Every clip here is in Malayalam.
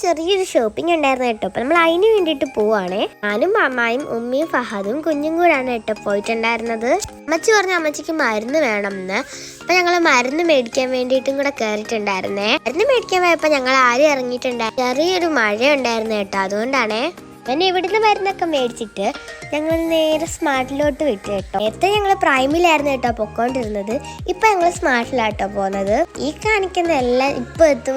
ചെറിയൊരു ഷോപ്പിംഗ് ഉണ്ടായിരുന്നു കേട്ടോ. അപ്പോൾ നമ്മൾ അതിന് വേണ്ടിയിട്ട് പോവാണേ. ഞാനും അമ്മായും ഉമ്മയും ഫഹദും കുഞ്ഞും കൂടാണ് കേട്ടോ പോയിട്ടുണ്ടായിരുന്നത്. അമ്മച്ചി പറഞ്ഞു അമ്മച്ചിക്ക് മരുന്ന് വേണമെന്ന്. അപ്പോൾ ഞങ്ങൾ മരുന്ന് മേടിക്കാൻ വേണ്ടിയിട്ടും കൂടെ കയറിയിട്ടുണ്ടായിരുന്നേ. മരുന്ന് മേടിക്കാൻ പോയപ്പോൾ ഞങ്ങൾ ആരും ഇറങ്ങിയിട്ടുണ്ടായിരുന്നു. ചെറിയൊരു മഴ ഉണ്ടായിരുന്നു കേട്ടോ. അതുകൊണ്ടാണേ ഞാൻ ഇവിടുന്ന് മരുന്നൊക്കെ മേടിച്ചിട്ട് ഞങ്ങൾ നേരെ സ്മാർട്ടിലോട്ട് വിട്ടു കേട്ടോ. നേരത്തെ ഞങ്ങൾ പ്രൈമിലായിരുന്നു കേട്ടോ പൊക്കോണ്ടിരുന്നത്. ഇപ്പൊ ഞങ്ങൾ സ്മാർട്ടിലാട്ടോ പോകുന്നത്. ഈ കാണിക്കുന്ന എല്ലാം ഇപ്പൊ എത്തും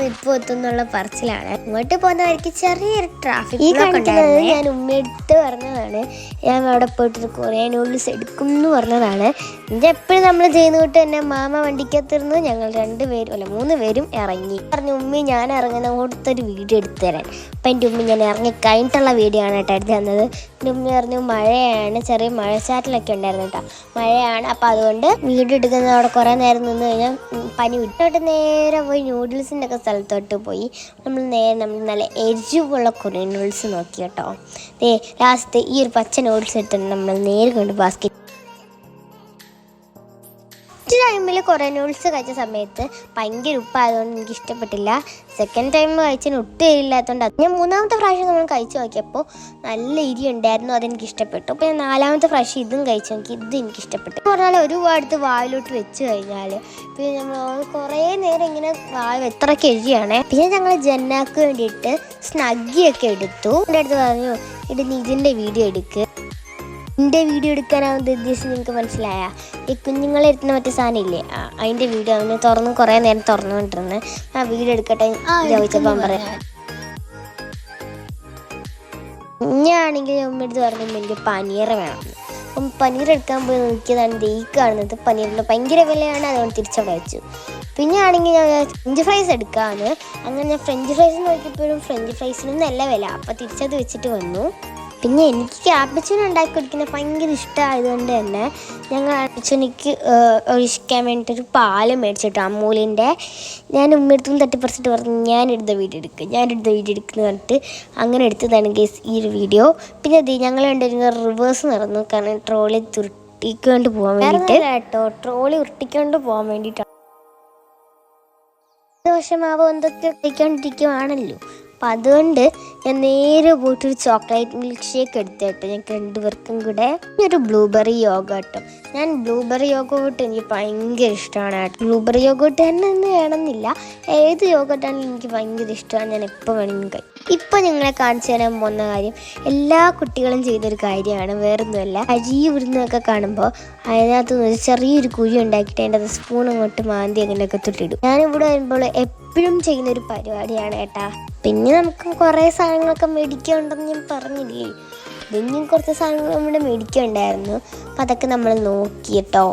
എന്നുള്ള പറച്ചിലാണ്. ഇങ്ങോട്ട് പോകുന്ന വഴിക്ക് ചെറിയൊരു ട്രാഫിക് ഞാൻ ഉമ്മയെടുത്ത് പറഞ്ഞതാണ്. ഞാൻ അവിടെ പോയിട്ട് കൊറിയൻ നൂഡിൽസ് എടുക്കും എന്ന് പറഞ്ഞതാണ്. ഇത് എപ്പോഴും നമ്മൾ ചെയ്യുന്ന തൊട്ട് തന്നെ മാമ വണ്ടിക്കകത്തിരുന്ന് ഞങ്ങൾ 3 പേരും ഇറങ്ങി. പറഞ്ഞു ഉമ്മി ഞാൻ ഇറങ്ങുന്ന കൊടുത്തൊരു വീഡിയോ എടുത്തു തരാൻ. അപ്പം എൻ്റെ ഉമ്മി ഞാൻ ഇറങ്ങി കഴിഞ്ഞിട്ടുള്ള വീഡിയോ ആണ് കേട്ടോ എടുത്ത് തന്നത്. എൻ്റെ ഉമ്മി പറഞ്ഞു മഴയാണ്, ചെറിയ മഴച്ചാറ്റിലൊക്കെ ഉണ്ടായിരുന്നു കേട്ടോ, മഴയാണ്. അപ്പം അതുകൊണ്ട് വീഡിയോ എടുക്കുന്നത് അവിടെ കുറേ നേരം നിന്ന് കഴിഞ്ഞാൽ പനി വിട്ടോട്ട് നേരെ പോയി നൂഡിൽസിൻ്റെ ഒക്കെ സ്ഥലത്തോട്ട് പോയി നമ്മൾ നല്ല എരിവുള്ള കൊറിയൻ നൂഡിൽസ് നോക്കി കേട്ടോ. ലാസ്റ്റ് ഈ ഒരു പച്ച നൂഡിൽസ് എടുത്തിട്ട് നമ്മൾ നേരെ കൊണ്ട് ബാസ്കറ്റ്. ടൈമിൽ കുറേ നൂഡിൽസ് കഴിച്ച സമയത്ത് ഭയങ്കര ഉപ്പായതുകൊണ്ട് എനിക്ക് ഇഷ്ടപ്പെട്ടില്ല. സെക്കൻഡ് ടൈം കഴിച്ചതിന് ഒട്ടും എരിയില്ലാത്തതുകൊണ്ട് ഞാൻ 3ാമത്തെ പ്രാവശ്യം നമ്മൾ കഴിച്ച് നോക്കിയപ്പോൾ നല്ല എരി ഉണ്ടായിരുന്നു, അതെനിക്ക് ഇഷ്ടപ്പെട്ടു. അപ്പോൾ ഞാൻ 4ാമത്തെ പ്രാവശ്യം ഇതും കഴിച്ചു നോക്കി, ഇത് എനിക്ക് ഇഷ്ടപ്പെട്ടു. പറഞ്ഞാൽ ഒരുപാട് വായിലോട്ട് വെച്ച് കഴിഞ്ഞാൽ പിന്നെ നമ്മൾ കുറേ നേരം ഇങ്ങനെ എത്രയ്ക്ക് എരിയാണ്. പിന്നെ ഞങ്ങൾ ജന്നാക്ക് വേണ്ടിയിട്ട് സ്നഗ്ഗിയൊക്കെ എടുത്തു. എൻ്റെ അടുത്ത് പറഞ്ഞു ഇതിൻ്റെ വീഡിയോ എടുക്കുക. എൻ്റെ വീഡിയോ എടുക്കാനാവുന്ന ഉദ്ദേശം നിങ്ങൾക്ക് മനസ്സിലായ ഈ കുഞ്ഞുങ്ങളെ എടുക്കുന്ന മറ്റേ സാധനം ഇല്ലേ, അതിൻ്റെ വീഡിയോ അവന് കുറേ നേരം തുറന്നുകൊണ്ടിരുന്ന് ആ വീഡിയോ എടുക്കട്ടെ ചോദിച്ചപ്പോൾ പറയാം. ഞാനാണെങ്കിൽ ഉമ്മ എടുത്ത് പറഞ്ഞു എനിക്ക് പനീർ വേണം. അപ്പം പനീർ എടുക്കാൻ പോയി നോക്കിയതാണ് ഈ കാണുന്നത്. പനീറിന് ഭയങ്കര വിലയാണ്, അതുകൊണ്ട് തിരിച്ചവിടെ വെച്ചു. പിന്നെ ആണെങ്കിൽ ഞാൻ ഫ്രഞ്ച് ഫ്രൈസ് എടുക്കാമെന്ന്. അങ്ങനെ ഞാൻ ഫ്രഞ്ച് ഫ്രൈസ് നോക്കിയപ്പോഴും ഫ്രഞ്ച് ഫ്രൈസിനും നല്ല വില. അപ്പം തിരിച്ചത് വെച്ചിട്ട് വന്നു. പിന്നെ എനിക്ക് ക്യാപ്ചൂൺ ഉണ്ടാക്കി കൊടുക്കുന്നത് ഭയങ്കര ഇഷ്ടമായതുകൊണ്ട് തന്നെ ഞങ്ങൾ ക്യാപ്ചൂണിക്ക് ഒഴിക്കാൻ വേണ്ടിയിട്ടൊരു പാല് മേടിച്ചിട്ടു അമൂലിൻ്റെ. ഞാൻ ഉമ്മയെടുത്തും തട്ടിപ്പറിച്ചിട്ട് പറഞ്ഞു ഞാനെടുത്ത വീഡിയോ എടുക്കുന്നു പറഞ്ഞിട്ട് അങ്ങനെ എടുത്തതാണ് ഗൈസ് ഈ ഒരു വീഡിയോ. പിന്നെ ഞങ്ങൾ കണ്ടിരുന്ന റിവേഴ്സ് നടന്നു, കാരണം ട്രോളി ഉരുട്ടിക്കൊണ്ട് പോകാൻ വേണ്ടിയിട്ട് കേട്ടോ. ട്രോളി ഉരുട്ടിക്കൊണ്ട് പോകാൻ വേണ്ടിയിട്ടാണ്. ദോഷമാവോ എന്തൊക്കെ കഴിക്കാണ്ടിരിക്കുവാണല്ലോ. അപ്പം അതുകൊണ്ട് ഞാൻ നേരെ പോയിട്ടൊരു ചോക്ലേറ്റ് മിൽക്ക് ഷേക്ക് എടുത്തിട്ട് ഞങ്ങൾക്ക് 2 പേർക്കും കൂടെ. ഒരു ബ്ലൂബെറി യോഗോട്ട്. ഞാൻ ബ്ലൂബെറി യോഗോട്ട് എനിക്ക് ഭയങ്കര ഇഷ്ടമാണ് കേട്ടോ. ബ്ലൂബെറി യോഗോട്ട് തന്നെ ഒന്നും വേണമെന്നില്ല, ഏത് യോഗോട്ടാണെങ്കിലും എനിക്ക് ഭയങ്കര ഇഷ്ടമാണ്. ഞാൻ എപ്പോൾ വേണമെങ്കിലും കഴിക്കും. ഇപ്പം നിങ്ങളെ കാണിച്ചു തരാൻ പോകുന്ന കാര്യം എല്ലാ കുട്ടികളും ചെയ്തൊരു കാര്യമാണ്, വേറൊന്നുമല്ല. അരി ഉരുന്നൊക്കെ കാണുമ്പോൾ അതിനകത്ത് ഒരു ചെറിയൊരു കുഴി ഉണ്ടാക്കിയിട്ട് അതിൻ്റെ അത് സ്പൂൺ അങ്ങോട്ട് മാന്തി അങ്ങനെയൊക്കെ തൊട്ടിടും. ഞാനിവിടെ വരുമ്പോൾ എപ്പോഴും ചെയ്യുന്നൊരു പരിപാടിയാണ് കേട്ടാ. പിന്നെ നമുക്ക് കുറേ സാധനങ്ങളൊക്കെ മേടിക്കാനുണ്ടെന്ന് ഞാൻ പറഞ്ഞില്ലേ, ഇനിയും കുറച്ച് സാധനങ്ങൾ നമ്മുടെ മേടിക്കാനുണ്ടായിരുന്നു. അപ്പം അതൊക്കെ നമ്മൾ നോക്കി കേട്ടോ.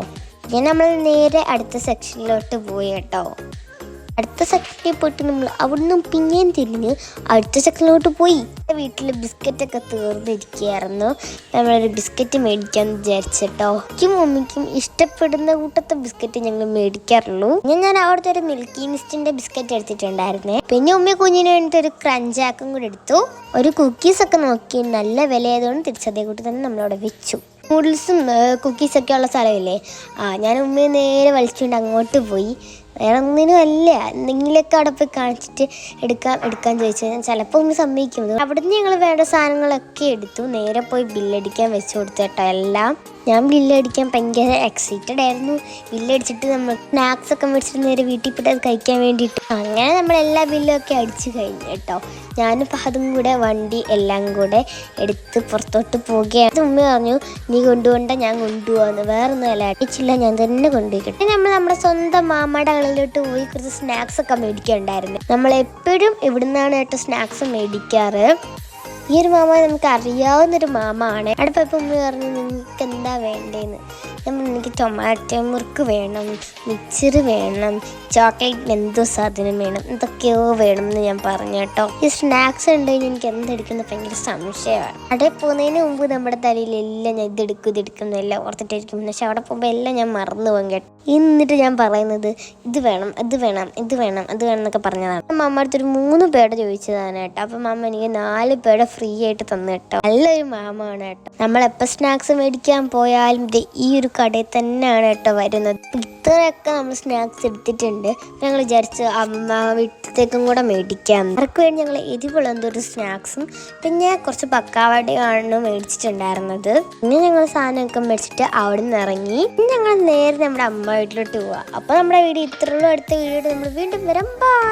പിന്നെ നമ്മൾ നേരെ അടുത്ത സെക്ഷനിലോട്ട് പോയി കേട്ടോ. അടുത്ത സെക്ഷനിൽ പോയിട്ട് നമ്മൾ അവിടുന്ന് പിന്നെയും തിരിഞ്ഞ് അടുത്ത സെക്ഷനിലോട്ട് പോയി. വീട്ടിൽ ബിസ്ക്കറ്റൊക്കെ തീർന്നിരിക്കുകയായിരുന്നു. നമ്മളൊരു ബിസ്ക്കറ്റ് മേടിക്കാമെന്ന് വിചാരിച്ചിട്ടോ. എനിക്കും മമ്മിക്കും ഇഷ്ടപ്പെടുന്ന കൂട്ടത്തെ ബിസ്ക്കറ്റ് ഞങ്ങൾ മേടിക്കാറുള്ളൂ. ഞാൻ അവിടുത്തെ ഒരു മിൽക്കി മിസ്റ്റിൻ്റെ ബിസ്ക്കറ്റ് എടുത്തിട്ടുണ്ടായിരുന്നേ. പിന്നെ ഉമ്മ കുഞ്ഞിന് വേണ്ടിയിട്ട് ഒരു ക്രഞ്ചാക്കും കൂടെ എടുത്തു. ഒരു കുക്കീസൊക്കെ നോക്കി നല്ല വിലയായതുകൊണ്ട് തിരിച്ചതേ കൂട്ടി തന്നെ നമ്മളവിടെ വെച്ചു. നൂഡിൽസും കുക്കീസൊക്കെ ഉള്ള സ്ഥലമില്ലേ, ഞാൻ ഉമ്മയെ നേരെ വലിച്ചുകൊണ്ട് അങ്ങോട്ട് പോയി. വേറെ ഒന്നിനും അല്ല, എന്തെങ്കിലുമൊക്കെ അവിടെ പോയി കാണിച്ചിട്ട് എടുക്കാൻ ചോദിച്ചാൽ ഞാൻ ചിലപ്പോൾ ഒന്ന് സമ്മതിക്കും. അവിടുന്ന് ഞങ്ങൾ വേണ്ട സാധനങ്ങളൊക്കെ എടുത്തു. നേരെ പോയി ബില്ലടിക്കാൻ വെച്ച് കൊടുത്തു കേട്ടോ എല്ലാം. ഞാൻ ബില്ലടിക്കാൻ ഭയങ്കര എക്സൈറ്റഡ് ആയിരുന്നു. ബില്ലടിച്ചിട്ട് നമ്മൾ സ്നാക്സ് ഒക്കെ മേടിച്ചിട്ട് നേരെ വീട്ടിൽ പോയിട്ട് അത് കഴിക്കാൻ വേണ്ടിയിട്ട് അങ്ങനെ നമ്മളെല്ലാ ബില്ലൊക്കെ അടിച്ചു കഴിഞ്ഞു കേട്ടോ. ഞാനും ഫഹദും കൂടെ വണ്ടി എല്ലാം കൂടെ എടുത്ത് പുറത്തോട്ട് പോവുകയാണ്. ഉമ്മ പറഞ്ഞു നീ കൊണ്ടുപോകണ്ട, ഞാൻ കൊണ്ടുപോകാന്ന്. വേറൊന്നും അല്ല, അടിച്ചില്ല, ഞാൻ തന്നെ കൊണ്ടുപോയിട്ടെ. നമ്മൾ നമ്മുടെ സ്വന്തം മാമയുടെ കളിലോട്ട് പോയി കുറച്ച് സ്നാക്സ് ഒക്കെ മേടിക്കാനുണ്ടായിരുന്നു. നമ്മളെപ്പോഴും ഇവിടുന്നാണ് കേട്ടോ സ്നാക്സ് മേടിക്കാറ്. ഈ ഒരു മാമ നമുക്ക് അറിയാവുന്നൊരു മാമ ആണ്. അവിടെ പോയപ്പോൾ ഉമ്മ പറഞ്ഞു നിങ്ങൾക്ക് എന്താ വേണ്ടതെന്ന്. എനിക്ക് ടൊമാറ്റോ മുറുക്ക് വേണം, മിക്സർ വേണം, ചോക്ലേറ്റ് എന്തോ സാധനം വേണം, എന്തൊക്കെയോ വേണം എന്ന് ഞാൻ പറഞ്ഞു കേട്ടോ. ഈ സ്നാക്സ് ഉണ്ടെങ്കിൽ എനിക്ക് എന്തെടുക്കുന്ന ഭയങ്കര സംശയമാണ്. അവിടെ പോകുന്നതിന് മുമ്പ് നമ്മുടെ തലയിലെല്ലാം ഞാൻ ഇതെടുക്കും എല്ലാം ഓർത്തിട്ടായിരിക്കും. പക്ഷെ അവിടെ പോകുമ്പോൾ എല്ലാം ഞാൻ മറന്നു പോകും കേട്ടോ. എന്നിട്ട് ഞാൻ പറയുന്നത് ഇത് വേണം എന്നൊക്കെ പറഞ്ഞതാണ്. അമ്മ അടുത്തൊരു 3 പേട ചോദിച്ചതാണ് കേട്ടോ. അപ്പം അമ്മ എനിക്ക് 4 പേട ഫ്രീ ആയിട്ട് തന്നു കേട്ടോ. നല്ലൊരു മാമ ആണ് കേട്ടോ. നമ്മളെപ്പോൾ സ്നാക്സ് മേടിക്കാൻ പോയാലും ഈ ഒരു കടയിൽ തന്നെയാണ് കേട്ടോ വരുന്നത്. ഇത്രയൊക്കെ നമ്മൾ സ്നാക്സ് എടുത്തിട്ടുണ്ട്. ഞങ്ങൾ വിചാരിച്ച് അമ്മ വീട്ടിലേക്കും കൂടെ മേടിക്കാം. അവർക്ക് വേണ്ടി ഞങ്ങൾ എരിവുള്ള എന്തൊരു സ്നാക്സും പിന്നെ കുറച്ച് പക്കാവടയാണ് മേടിച്ചിട്ടുണ്ടായിരുന്നത്. പിന്നെ ഞങ്ങൾ സാധനമൊക്കെ മേടിച്ചിട്ട് അവിടെ നിന്ന് ഇറങ്ങി. പിന്നെ ഞങ്ങൾ നേരെ നമ്മുടെ അമ്മ വീട്ടിലോട്ട് പോവാം. അപ്പോൾ നമ്മുടെ വീഡിയോ ഇത്രയുള്ളൂ. അടുത്ത വീഡിയോ നമ്മൾ വീണ്ടും വരാം. ബൈ.